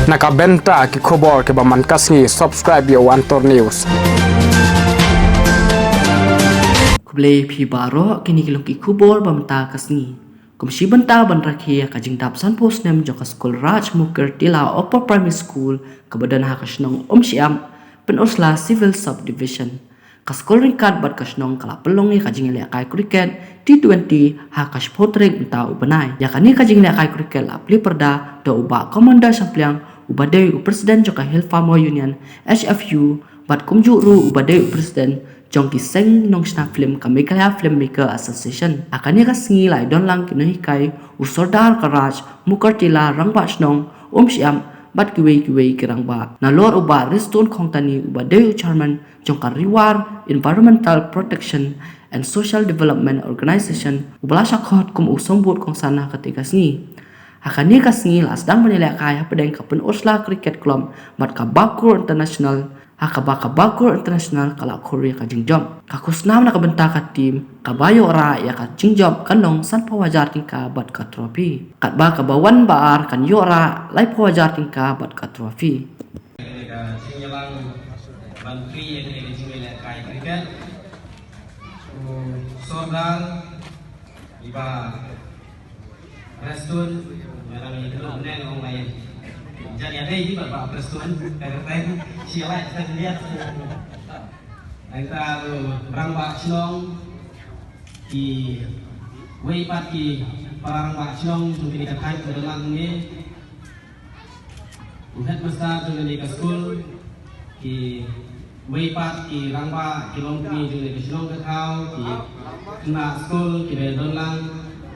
Nakabenta ki khobor ke baman kasngi subscribe yo Wantor News. Kublai pi baro kini kilong ki kubor bamta kasni. Kumsi banta ban rakhia kajing dapsan post nem joka school Raj Mukher Tila Upper Primary School kebadan hakasnong Siam penosla civil subdivision. Kaskol ringkat bat kasnong kala pelongi kajing le kai kriket T20 hakas potring entau ubanai. Yakani kajing le kai kriket lapli perda do uba komanda sampliang ubadai presiden joka Hill Farmer Union HFU bat kumjuru ubadai presiden jongki seng nong sna film kami kaya filmmaker association akanya kasngi lai don lang kini kai usordar karaj Mukher Tila rangba snong Siam bat kiwei kirangba na lor uba restun kongtani ubadai chairman jongka Riwar Environmental Protection and Social Development Organization ubala shakhot kum usombut kongsana ketika sni akanya kasngi lasdang menilai kaya pedeng kapun Osla Cricket Club mat kabakur international Bakur international kala Korea ka jingjom kakusnam na kabenta ka tim kabayo ora ya ka jingjom kanong san pawajar tingka bat ka trofi kat ba ka bawan baar kan yora lai pawajar tingka bat ka trofi sinyalang menteri yang dijinilai kai kriket sordal iba restun yang itu neng orang lain. Jadi ada ini bapak presiden kereta siapa kita lihat kita orang Pak Sinong di Weipat di para Pak Sinong mungkin kita kain ke dalam ini uhat besar dengan di sekolah di Weipat di Rangba di Longkini juga di Sinong ketau di kena sekolah di dalam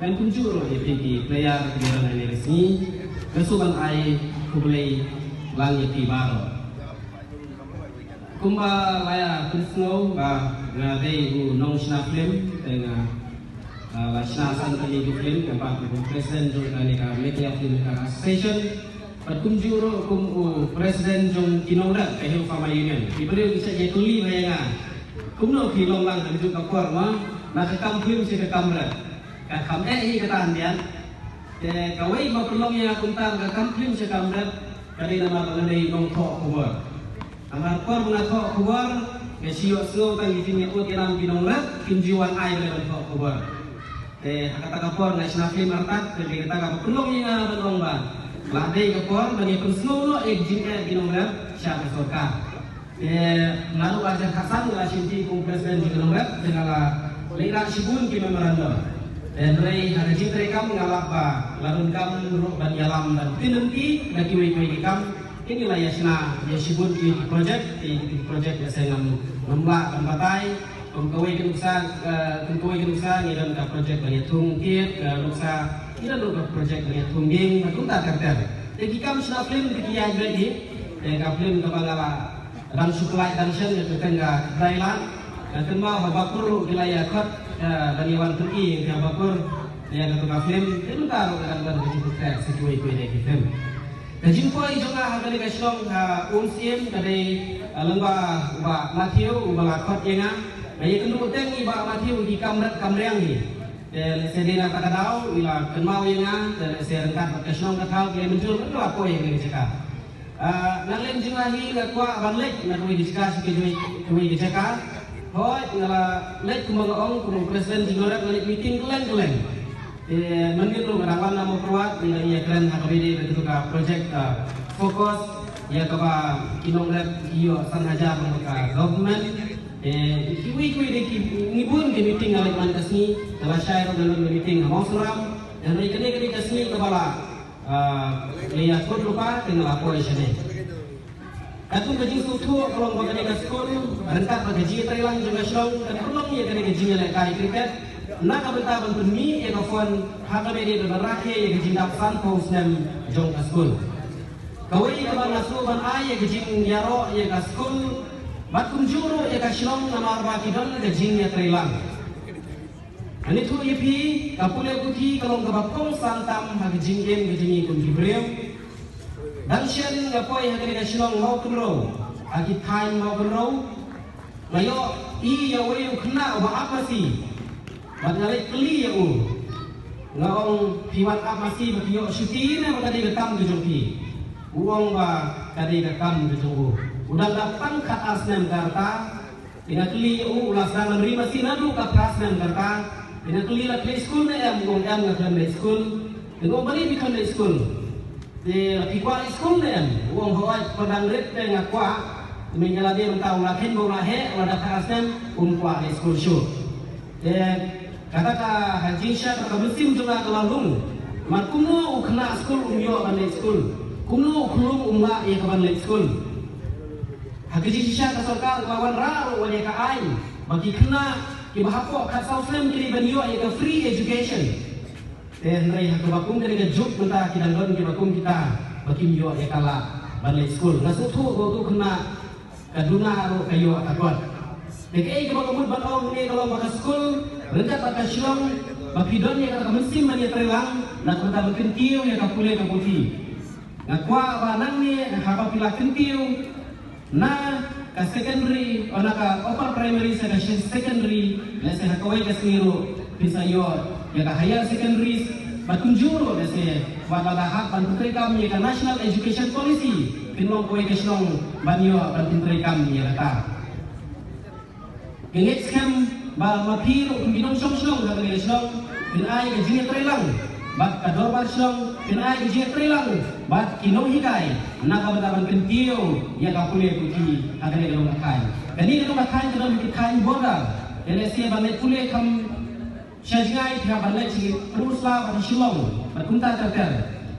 dan kunjur di player di dalam ini resmi kesuban ai kublai langit di baro kumba laya krisno ba ngade u nong sna film dengan la sna san kali film tempat presiden jong kali ka media film association pat kunjuro kum u presiden jong kinora ka Hill Farmer Union diberi bisa je tuli bayanga kumno ki long lang tunjuk ka kor ma na ka kam film si ka kamera ka kam hi ka tan dian kawai ma pelong yang kuntar ka kam film si kamera kali nama mengenai nong tok kubar amar kor muna tok kubar ngasio slo tang gini ut yang binong rat kinjuan ai ber tok kubar kata kapor national film artat kali kata ka pelong yang belong ba lade kapor bagi penslo no jing binong rat siapa sorka lalu ada kasan la sinti kum presiden binong rat dengan la lira sibun ki memorandum dan rei hari cinta kam ngalap ba larun kam ruk ban yalam dan tinenti lagi wei kam inilah yasna yasibun di project ya saya memla dan batai kawai kenuksa ni dan ka project bagi tungkit nuksa ida ka project bagi tungging matunta karter jadi kam sna film dikiya jadi ka film ka bangala dan supply tension ya tetangga Thailand dan kemau babakur wilayah kot dan Iwan Turki yang bakur yang ketua film itu taruh dalam bentuk teks sesuai dengan film. Kajin poi jonga hakali kaslong unsiem dari lembah uba Matthew uba lakot yenga bayi kendu teng iba Matthew di kamreang ni dan sedina takadau ila kenmau yenga dan serengkat kaslong katau dia muncul kedua poi yang dicekak nalen jonga hi ngakwa banlek nakui diskus kui dicekak hoi ngala lek kumangong kumang presiden jinorak nalik meeting kelen menit lu ngarawan nama perwat dengan ia keren hakabidi begitu ka project fokus ya kaba kinong lab iyo san hajar ka government kiwi deki ngibun ke meeting nalik man kasni kala syair dalam meeting mau seram dan kene kasni kepala lihat kod lupa dengan lapor isane Atun kajing sutu kalau mau kena sekolah rentak bagaji Thailand juga strong dan belum ya kena gaji lek kai kriket nak kabenta bantu mi ya kafon hakabe de berake ya gaji dapsan post nem jong sekolah kawai ka ban nasu ban ai ya gaji yaro ya ka sekolah batum juro ya ka strong nama arba kidon gaji ya Thailand ani tu ipi kapule kuti kalau ngabapong santam gaji gaji kun gibrem dan sian ngapoi hakani ka silong mau kunro agi time mau kunro layo I ya wei kena ba apa sih badale kli ya ngaong piwan apa sih batio syuti na magadi gatam ke jompi uang ba kadi ka kam ke junggu udah datang ke asnem karta ina kli ulas dalam rima sinadu ka asnem karta ina kli la play school na em ngong em na play school ngong bali bi kan school de la pikwa school na em uang hawai padang ret de ngakwa menyala dia mentau la ken bo la he la ka asnem kwa school show de kata ka haji syah ka musim juga kelalung mat kuno ukna school umyo kan school kuno kulung umma ya kaban late school haji syah ka sarkar kawan raro wanya ka ai bagi kena ki bahapo ka south lam kini banyo ya ka free education dan rai ka bakum kini ka juk menta kita don ki bakum kita bagi myo ya kala ban late school ngasu thu go tu kena kaduna ro kayo akon dekai ka bakum ban ong ni kalau maka school rendah pada syong bagi don ya ka musim mania trelang nak menta bakin tiu ya ka pule ka putih ngakwa banang ni haba pila kentiu na ka secondary o na ka upper primary sa ka secondary na sa hakaway ka siro pisayo ya ka higher secondary batunjuro na sa wala lahat pantutri kam ya ka national education policy pinong kaway ka syong banyo pantutri kam ya ka ngit scam ba mapiro kung binong syong ka kanila syong pinay ka jingitry lang bat kadorbar syong pinay ijetri lang bat kinong higay nakabataban kentiyo ya kapule puti agane long akai kani long akai kadang bikai boda ele se banai pule kam syajngai ka banai ci terusla bat shilong bat kunta terter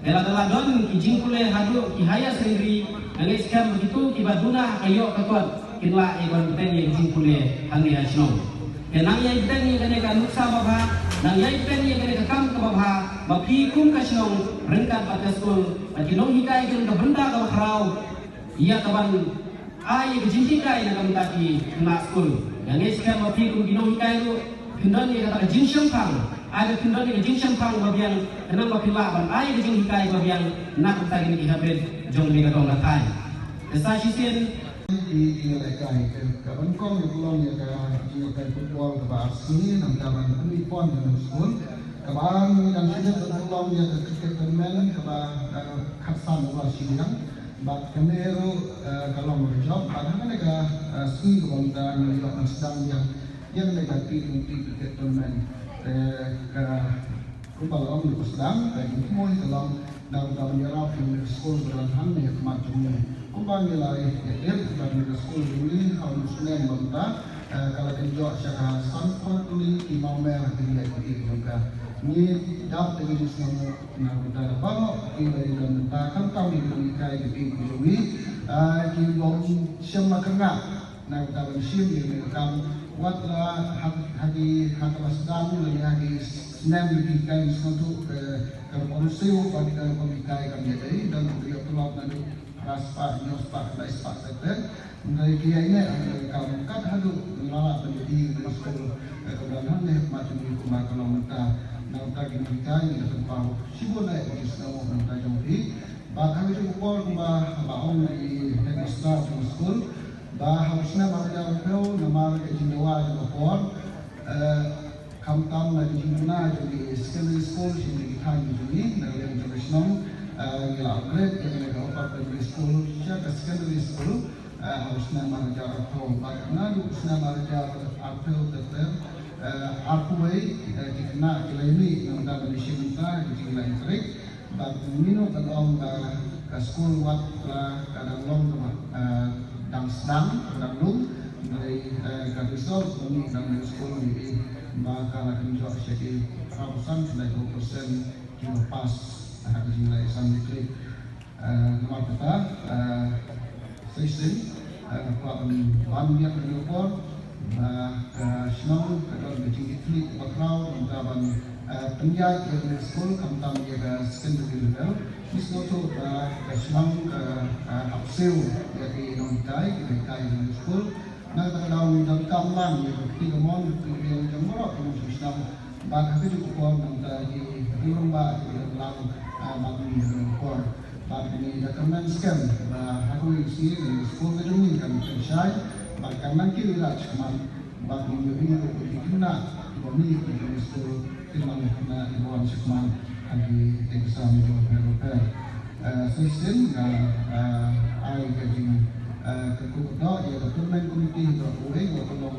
ela dala don ki jingkule hadu ki haya sendiri ngale skam begitu ki baduna kayo kakot kinla iban ten ye jingkule hangi shilong kenang ye ten ye kane ka nuksa baba nang yai pen yang kena kam ke bawah, bagi kum kasihong rengkat pada school, bagi nong hikai kena benda ke bawah, ia kawan ai kejintikai nak mendaki kena school. Yang eskan bagi kum nong hikai tu, kendan yang kata jinsam pang, ada kendan yang jinsam pang bagian kenang bagi laban, ai kejin hikai bagian nak mendaki ni habis jong ni katong latai. Esai sisen di lekai ke bangkong yang belum ya ke football ke Barsi nam dalam ini pon yang sekolah ke bang dan sudah belum ya ke cricket tournament ke bang kasan bola siang bat kemeru kalau mau job ada mana ke ski ke bang dan yang sedang yang negatif untuk cricket tournament ke kubal om di sedang dan itu mau dalam dalam nyerap yang sekolah berlangsung ya kemacamnya kumbang nilai edel bagi sekolah ini kalau Muslim benda kalau kerja secara sangat ini imam merah dia itu juga ni dapat dengan semua nak kita bawa ini dalam benda kan kami berikai di Jawi di bawah semua kena nak kita bersiap di kam watlah hadi kata sedang lagi hadi senam berikai semua ke konsep bagi pemikai kami jadi dan beliau telah nanti raspak, nyospak, laispak sektor. Mengenai kia ini, kalau kat hadu ngelak menjadi sekolah kebenaran ni macam ni kumar kalau mereka nak gini kita ini dapat tahu. Sibuk naik bagi semua mereka jombi. Bahkan itu kumar kumar baong di headmaster di sekolah. Bah harusnya mereka tahu nama kejiwa di kumar. Kam lagi jumlah jadi secondary school sini kita ini dari international. Gila upgrade yang mereka upar dari school, sejak secondary school harusnya mengajar atau bagaimana harusnya mengajar apel tetap artway dikena gila ini mengenai Malaysia minta gila intrik, bagi minum kalau ke school wat kadang long dang sedang kadang lung dari kadisol kami dalam school ini bakal akan jawab jadi ratusan sudah 20% jumlah pas. Habis mulai sampai nomor kita sistem pelabuhan banyak berlopor senang kalau berjumpa klik background untuk penjajah yang sekolah kami jaga secondary level misal tu senang upsell jadi nontai kita yang sekolah nak tahu dalam kamlan yang tiga mon yang jemur atau senang bahkan itu kuat nanti di rumah dalam bagi rekor bagi dokumen scan aku isi di sekolah gedung kan selesai bahkan nanti wilayah cuman bagi ini kena bagi di sekolah kena ibuan cuman lagi exam itu berapa season ai ke jing ke ku do ya ke tournament committee do ku he ko long